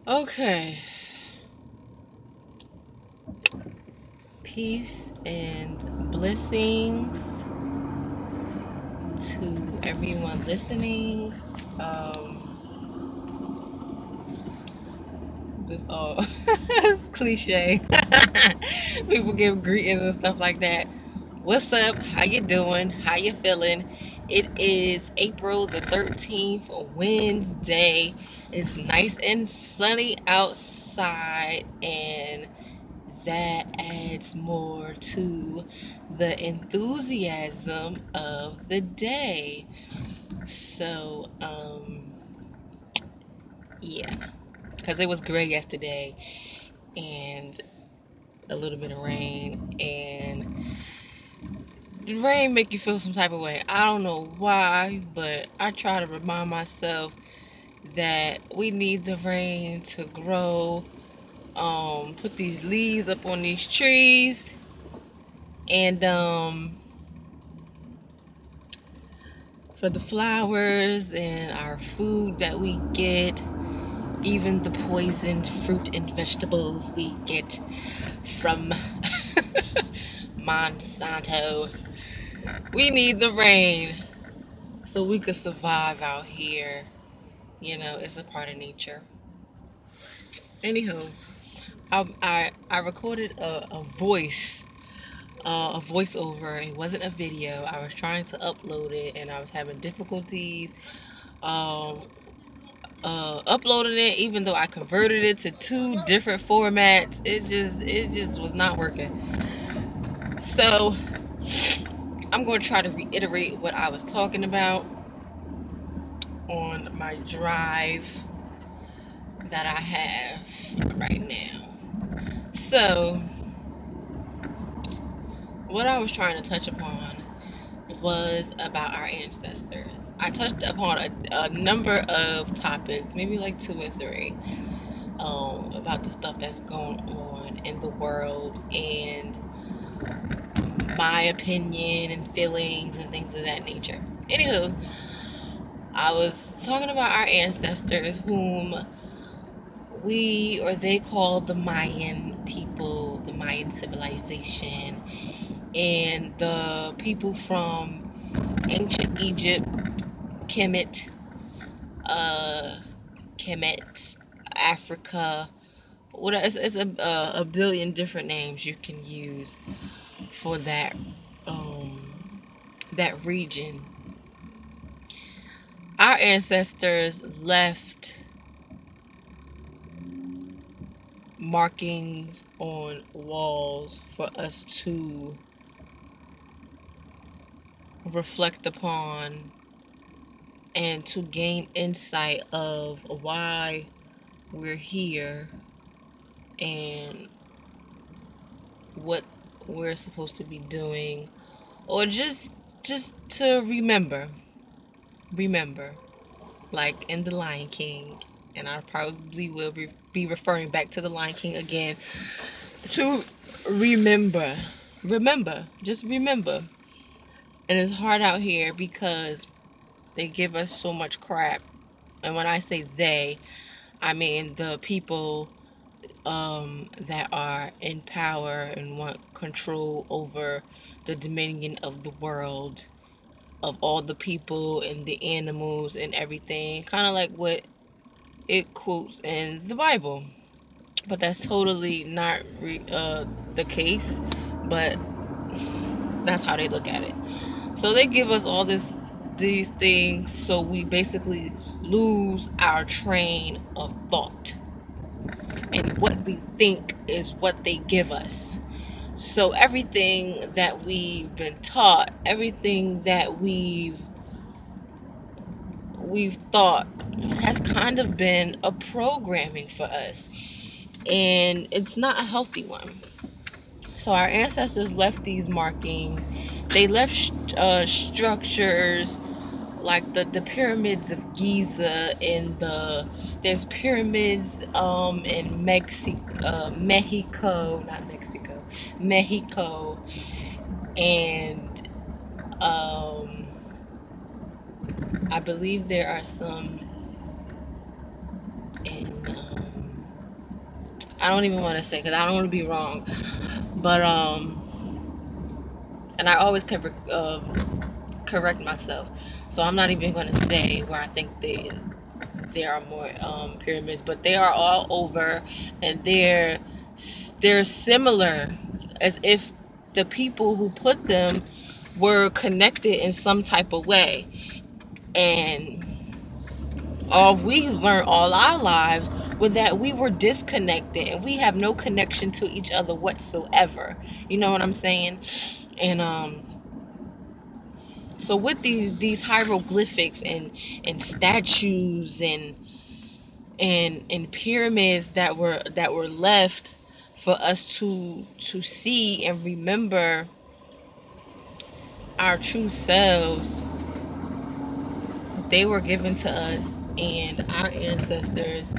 Okay. Peace and blessings to everyone listening. This all it's cliche. People give greetings and stuff like that. What's up? How you doing? How you feeling? It is April the 13th, Wednesday. It's nice and sunny outside, and that adds more to the enthusiasm of the day. So, yeah, because it was gray yesterday and a little bit of rain, and the rain make you feel some type of way. I don't know why, but I try to remind myself that we need the rain to grow, put these leaves up on these trees, and for the flowers and our food that we get, even the poisoned fruit and vegetables we get from Monsanto. We need the rain so we could survive out here. You know, it's a part of nature. Anywho, I recorded a voiceover. It wasn't a video. I was trying to upload it, and I was having difficulties um, uploading it. Even though I converted it to two different formats, it just was not working. So I'm going to try to reiterate what I was talking about on my drive that I have right now. So, what I was trying to touch upon was about our ancestors. I touched upon a number of topics, maybe like two or three, about the stuff that's going on in the world and my opinion and feelings and things of that nature. Anywho, I was talking about our ancestors, whom we or they call the Mayan people, the Mayan civilization, and the people from ancient Egypt, Kemet, uh, Kemet, Africa. What it's a billion different names you can use for that region. Our ancestors left markings on walls for us to reflect upon and to gain insight of why we're here and what we're supposed to be doing, or just to remember, like in the Lion King. And I probably will be referring back to the Lion King again, to just remember. And it's hard out here because they give us so much crap. And when I say they, I mean the people that are in power and want control over the dominion of the world, of all the people and the animals and everything. Kind of like what it quotes in the Bible. But that's totally not the case. But that's how they look at it. So they give us all these things, so we basically lose our train of thought, and what we think is what they give us. So everything that we've been taught, everything that we've thought, has kind of been a programming for us, and it's not a healthy one. So our ancestors left these markings. They left structures like the pyramids of Giza, and there's pyramids in Mexico, and I believe there are some in I don't even want to say, because I don't want to be wrong, but and I always correct myself, so I'm not even going to say where I think there are more pyramids, but they are all over, and they're similar, as if the people who put them were connected in some type of way. And all we learned all our lives was that we were disconnected, and we have no connection to each other whatsoever. You know what I'm saying? And so with these hieroglyphics and statues and pyramids that were left for us to see and remember our true selves, they were given to us and our ancestors,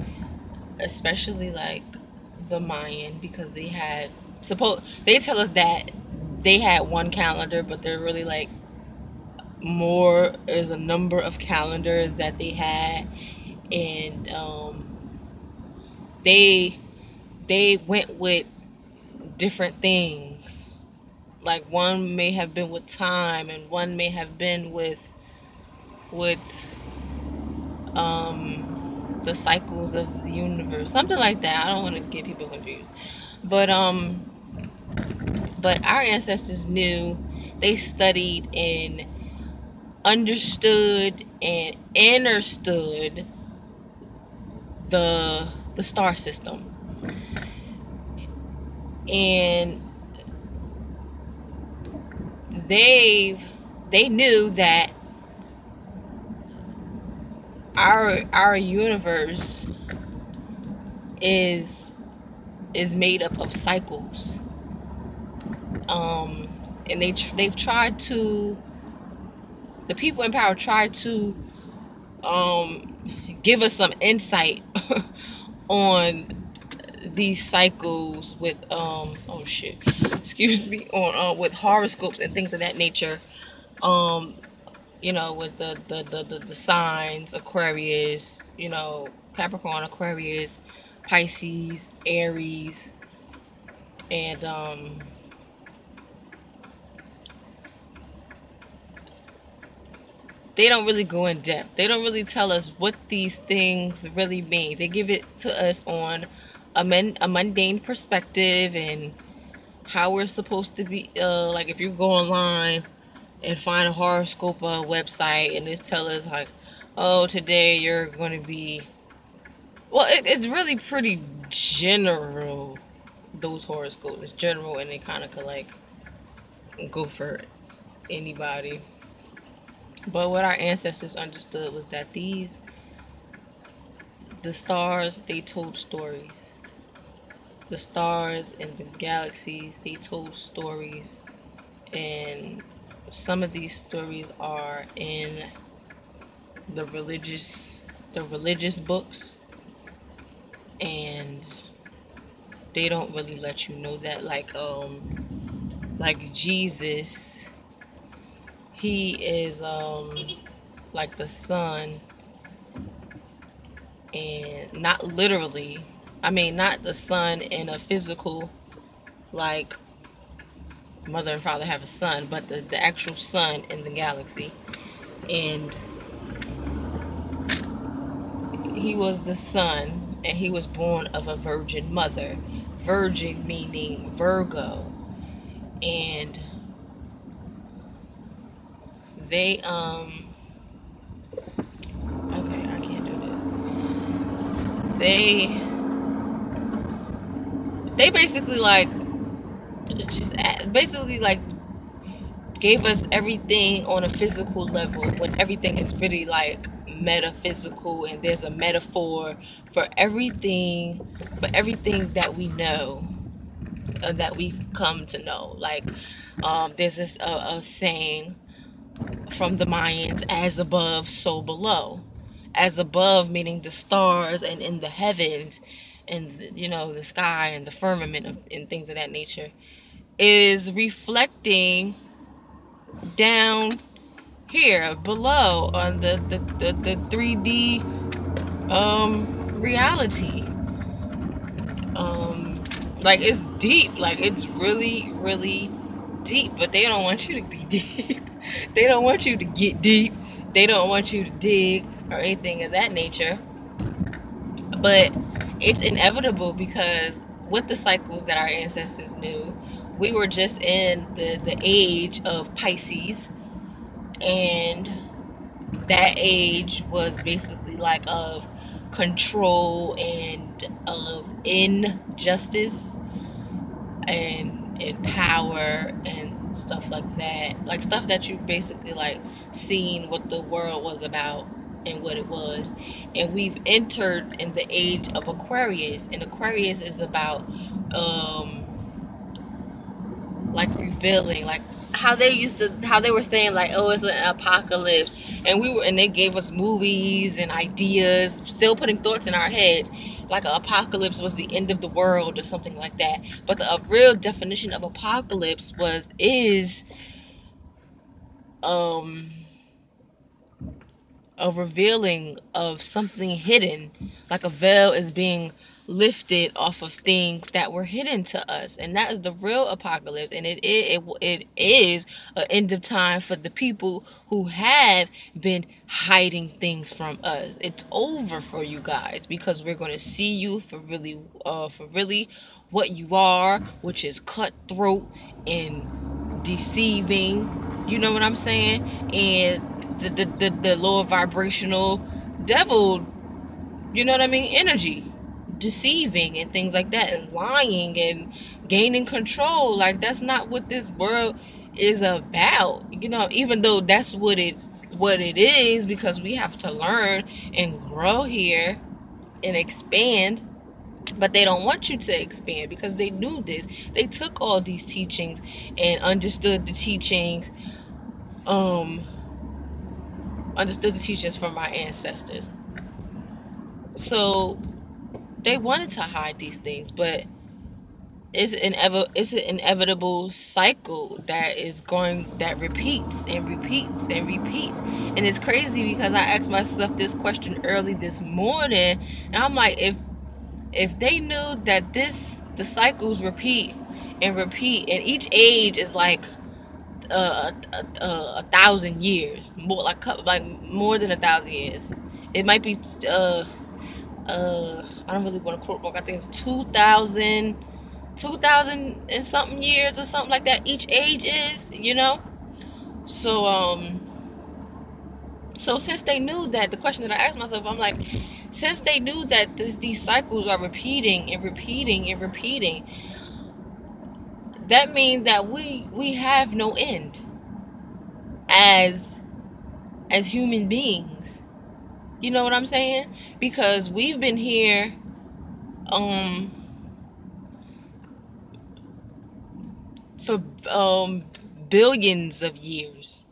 especially like the Mayan, because they tell us that they had one calendar, but they're really like more is a number of calendars that they had. And they went with different things. Like one may have been with time, and one may have been with the cycles of the universe, something like that. I don't want to get people confused, but our ancestors knew. They studied and understood and understood the star system, and they knew that our universe is made up of cycles. And they've tried to, the people in power tried to give us some insight on these cycles with on with horoscopes and things of that nature. With the signs, Aquarius, Capricorn, Aquarius, Pisces, Aries, and they don't really go in depth. They don't really tell us what these things really mean. They give it to us on a mundane perspective, and how we're supposed to be. Like if you go online and find a horoscope website, and it's tell us like, oh, today you're going to be. Well, it's really pretty general. Those horoscopes, it's general, and they kind of could like go for anybody. But what our ancestors understood was that the stars, they told stories. The stars and the galaxies, they told stories. And some of these stories are in the religious books. And they don't really let you know that. Like Jesus, he is like the sun, and not literally, I mean not the sun in a physical, like mother and father have a son, but the actual sun in the galaxy. And he was the sun, and he was born of a virgin mother. Virgin meaning Virgo. And they okay, I can't do this. They basically like just basically like gave us everything on a physical level, when everything is really like metaphysical, and there's a metaphor for everything that we know, that we come to know. Like there's this a saying from the Mayans: as above, so below. As above meaning the stars and in the heavens, and the sky and the firmament and things of that nature, is reflecting down here below on the 3D reality. Like, it's deep. Like, it's really, really deep. But they don't want you to be deep. They don't want you to get deep. They don't want you to dig or anything of that nature. But it's inevitable, because with the cycles that our ancestors knew, we were just in the age of Pisces. And that age was basically like of control and of injustice and power and stuff like that. Like, stuff that you basically like seen what the world was about and what it was. And we've entered in the age of Aquarius, and Aquarius is about like revealing, like how they were saying, like, oh, it's an apocalypse, and they gave us movies and ideas, still putting thoughts in our heads, like an apocalypse was the end of the world or something like that. But the real definition of apocalypse is a revealing of something hidden, like a veil is being lifted off of things that were hidden to us. And that is the real apocalypse. And it is an end of time for the people who have been hiding things from us. It's over for you guys, because we're going to see you for really what you are, which is cutthroat and deceiving. You know what I'm saying? And the lower vibrational devil, you know what I mean, energy, deceiving and things like that, and lying and gaining control. Like, that's not what this world is about, you know, even though that's what it is, because we have to learn and grow here and expand. But they don't want you to expand, because they knew this. They took all these teachings and understood the teachings from our ancestors. So they wanted to hide these things, but it's an inevitable cycle that repeats and repeats and repeats. And it's crazy, because I asked myself this question early this morning, and I'm like, if they knew that the cycles repeat and repeat, and each age is like 1,000 years, more than 1,000 years. It might be I don't really want to quote wrong. I think it's 2,000 and something years or something like that. Each age is, you know. So since they knew that, the question that I asked myself, I'm like, since they knew that these cycles are repeating and repeating and repeating, that means that we have no end as human beings. You know what I'm saying? Because we've been here for billions of years.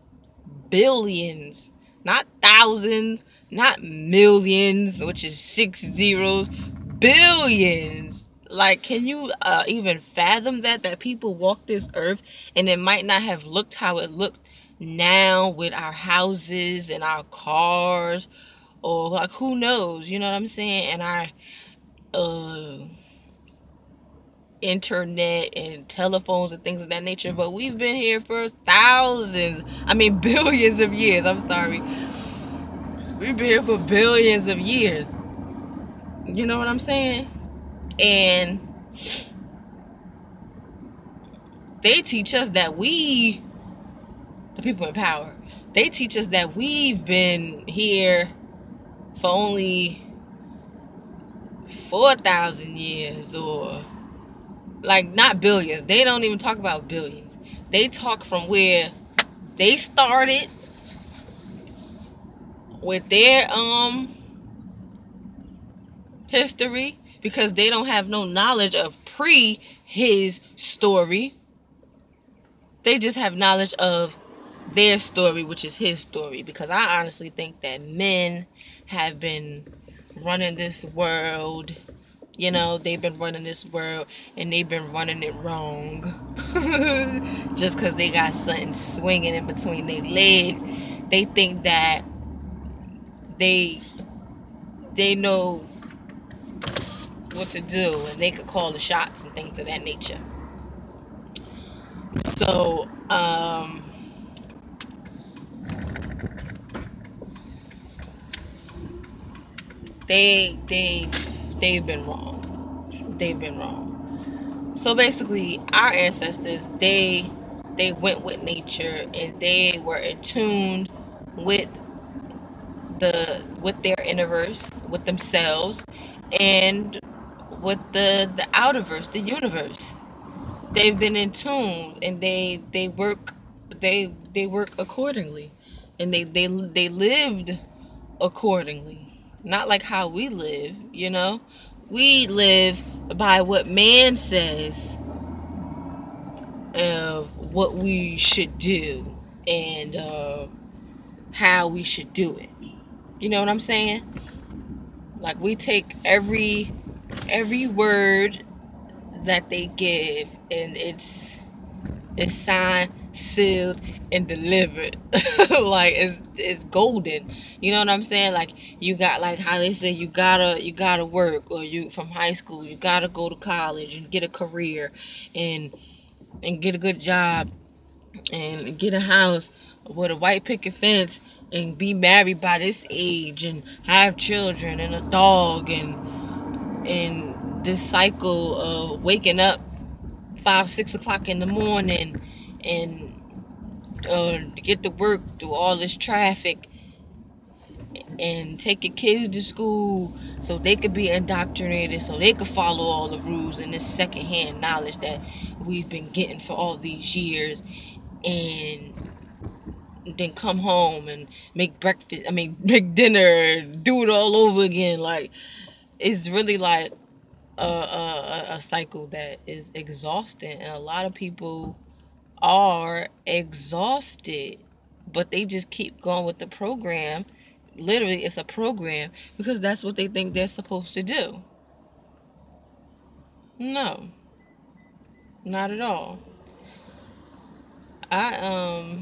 Billions. Not thousands, not millions, which is 6 zeros. Billions. Like, can you even fathom that people walk this earth and it might not have looked how it looked now, with our houses and our cars, or like, who knows, you know what I'm saying, and our internet and telephones and things of that nature. But we've been here for billions of years. I'm sorry. We've been here for billions of years. You know what I'm saying? And they teach us that the people in power, they teach us that we've been here for only 4,000 years, or like, not billions. They don't even talk about billions. They talk from where they started with their history, because they don't have no knowledge of his story. They just have knowledge of their story, which is his story. Because I honestly think that men have been running this world. You know, they've been running this world, and they've been running it wrong. Just because they got something swinging in between their legs, they think that they know what to do, and they could call the shots and things of that nature. So they've been wrong. They've been wrong. So basically, our ancestors, they went with nature, and they were attuned with their innerverse, with themselves, and with the outerverse, the universe. They've been in tune, and they work they work accordingly, and they lived accordingly. Not like how we live, We live by what man says of what we should do, and how we should do it. You know what I'm saying? Like, we take every word that they give, and it's signed, sealed, and delivered. Like, it's golden. You know what I'm saying? Like, you got, like how they say, you gotta work, or you from high school, you gotta go to college and get a career, and get a good job, and get a house with a white picket fence, and be married by this age, and have children and a dog, and this cycle of waking up 5-6 o'clock in the morning, and to get to work through all this traffic, and take your kids to school so they could be indoctrinated, so they could follow all the rules, and this secondhand knowledge that we've been getting for all these years, and then come home and make make dinner, do it all over again. Like, it's really like a cycle that is exhausting, and a lot of people are exhausted, but they just keep going with the program. Literally, it's a program, because that's what they think they're supposed to do. No, not at all. I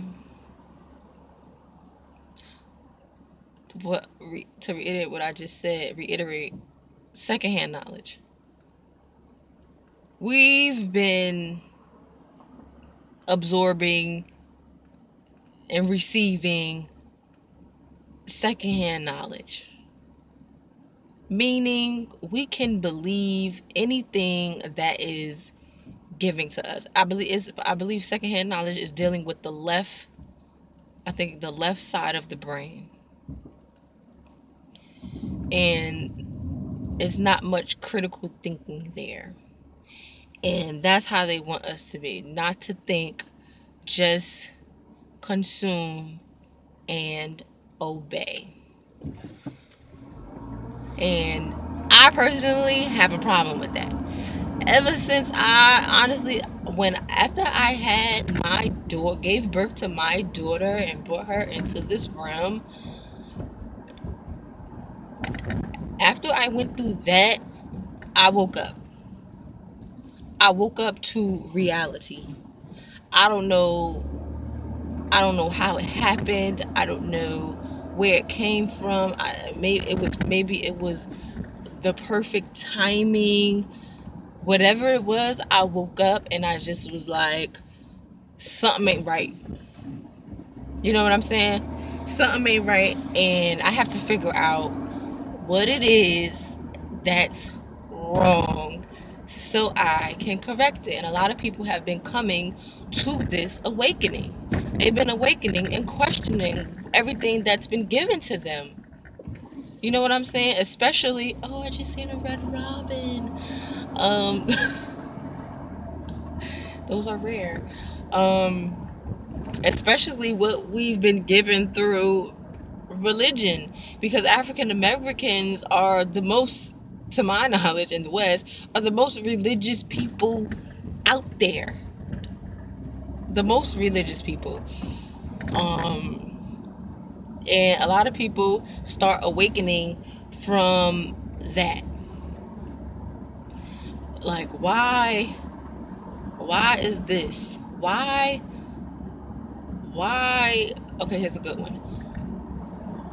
to reiterate what I just said, secondhand knowledge. We've been absorbing and receiving secondhand knowledge, meaning we can believe anything that is given to us. I believe secondhand knowledge is dealing with the left side of the brain, and it's not much critical thinking there. And that's how they want us to be. Not to think, just consume and obey. And I personally have a problem with that. Ever since after I had gave birth to my daughter and brought her into this realm, after I went through that, I woke up. I woke up to reality. I don't know how it happened. I don't know where it came from. Maybe it was the perfect timing. Whatever it was, I woke up and I just was like, something ain't right. You know what I'm saying? Something ain't right, and I have to figure out what it is that's wrong, so I can correct it. And a lot of people have been coming to this awakening. They've been awakening and questioning everything that's been given to them. You know what I'm saying? Especially, I just seen a red robin. Those are rare. Especially what we've been given through religion, because African Americans are the most, to my knowledge, in the West, are the most religious people out there. The most religious people. And a lot of people start awakening from that. Like, why is this? Why? Okay, here's a good one.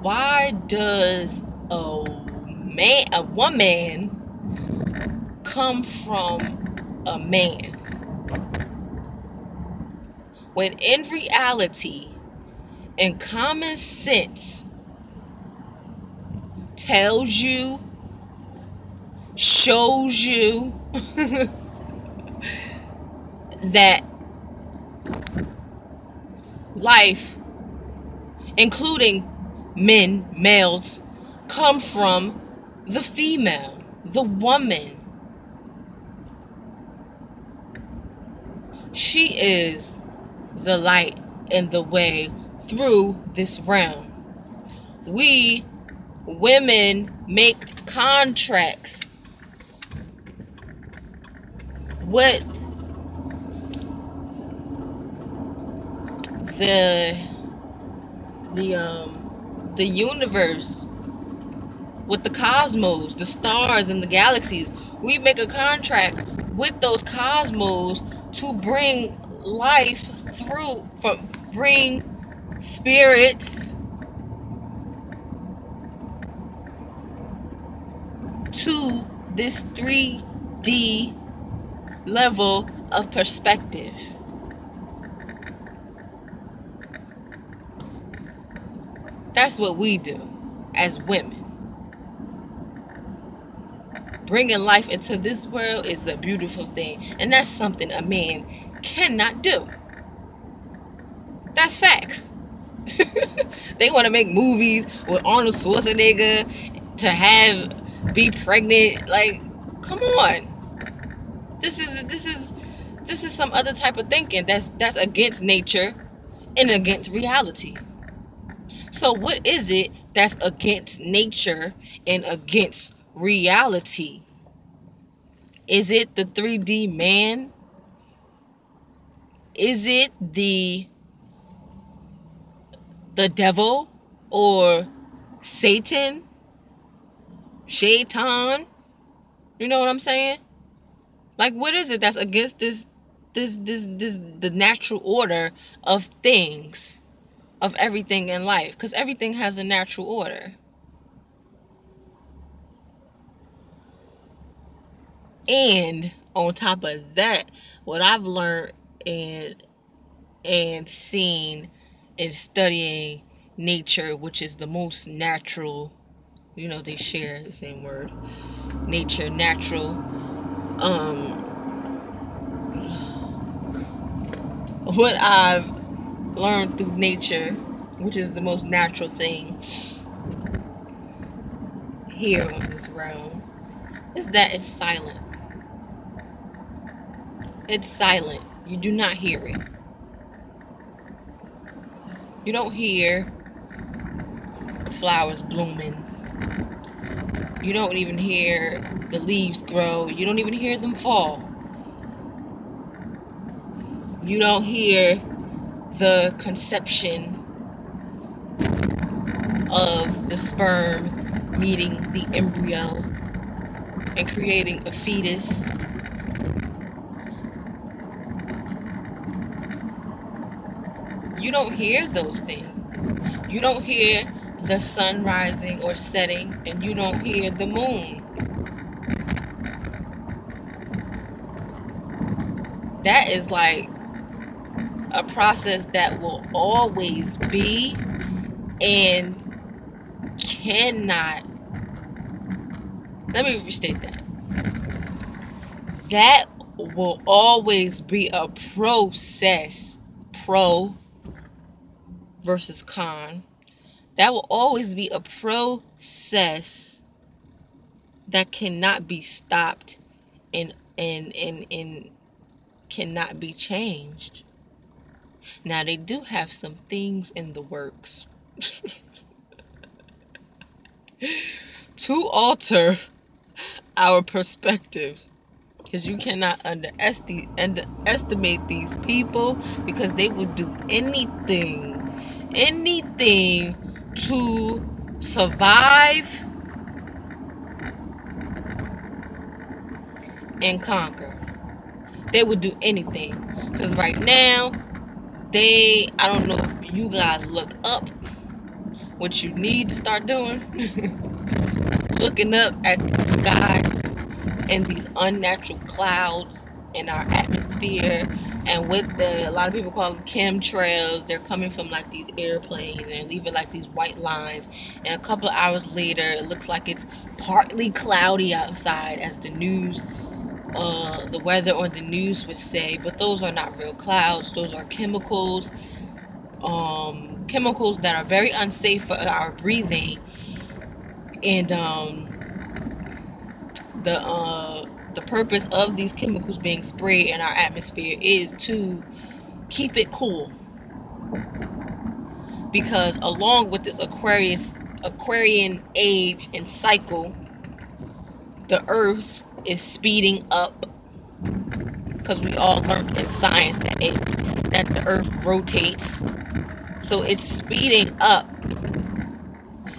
Why does a woman come from a man. When in reality, and common sense tells you, shows you that life, including men, males, come from the female, the woman. She is the light and the way through this realm. We women make contracts with the universe, with the cosmos, the stars and the galaxies. We make a contract with those cosmos to bring life through, bring spirits to this 3D level of perspective. That's what we do as women. Bringing life into this world is a beautiful thing, and that's something a man cannot do. That's facts. They want to make movies with Arnold Schwarzenegger to be pregnant. Like, come on. This is some other type of thinking that's against nature and against reality. So what is it that's against nature and against reality? Is it the 3D man? Is it the devil or Satan? Shaitan? You know what I'm saying? Like, what is it that's against the natural order of things, of everything in life? Because everything has a natural order. And on top of that, what I've learned and seen in studying nature, which is the most natural, they share the same word, nature, natural. What I've learned through nature, which is the most natural thing here on this realm, is that it's silent. It's silent. You do not hear it. You don't hear flowers blooming. You don't even hear the leaves grow. You don't even hear them fall. You don't hear the conception of the sperm meeting the embryo and creating a fetus. You don't hear those things. You don't hear the sun rising or setting, and you don't hear the moon. That is like a process that will always be and cannot. Let me restate that. That will always be a process. Pro versus con. That will always be a process that cannot be stopped and cannot be changed. Now, they do have some things in the works to alter our perspectives, because you cannot underestimate these people, because they will do anything to survive and conquer. They would do anything. Because right now, I don't know if you guys look up, what you need to start doing. Looking up at the skies and these unnatural clouds in our atmosphere, and with a lot of people call them chemtrails. They're coming from like these airplanes and they're leaving like these white lines, and a couple of hours later it looks like it's partly cloudy outside, as the weather on the news would say. But those are not real clouds. Those are chemicals, chemicals that are very unsafe for our breathing. And the purpose of these chemicals being sprayed in our atmosphere is to keep it cool, because along with this Aquarian age and cycle, the earth is speeding up, because we all learned in science that the earth rotates. So it's speeding up.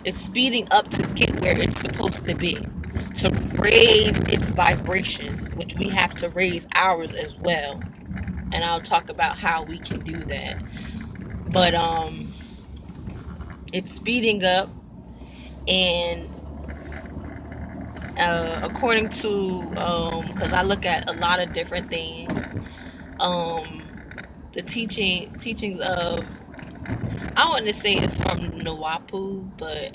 It's speeding up to get where it's supposed to be, to raise its vibrations, which we have to raise ours as well. And I'll talk about how we can do that. But it's speeding up, and according to, because I look at a lot of different things, the teachings of, I want to say it's from Nawapu, but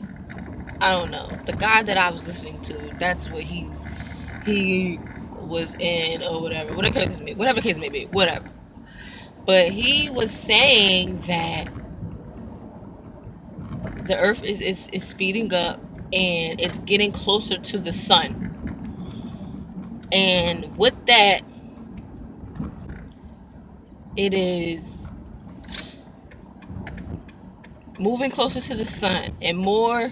I don't know. The guy that I was listening to, that's what he was in, or whatever. Whatever case may be, whatever. But he was saying that the earth is speeding up and it's getting closer to the sun. And with that, it is moving closer to the sun, and more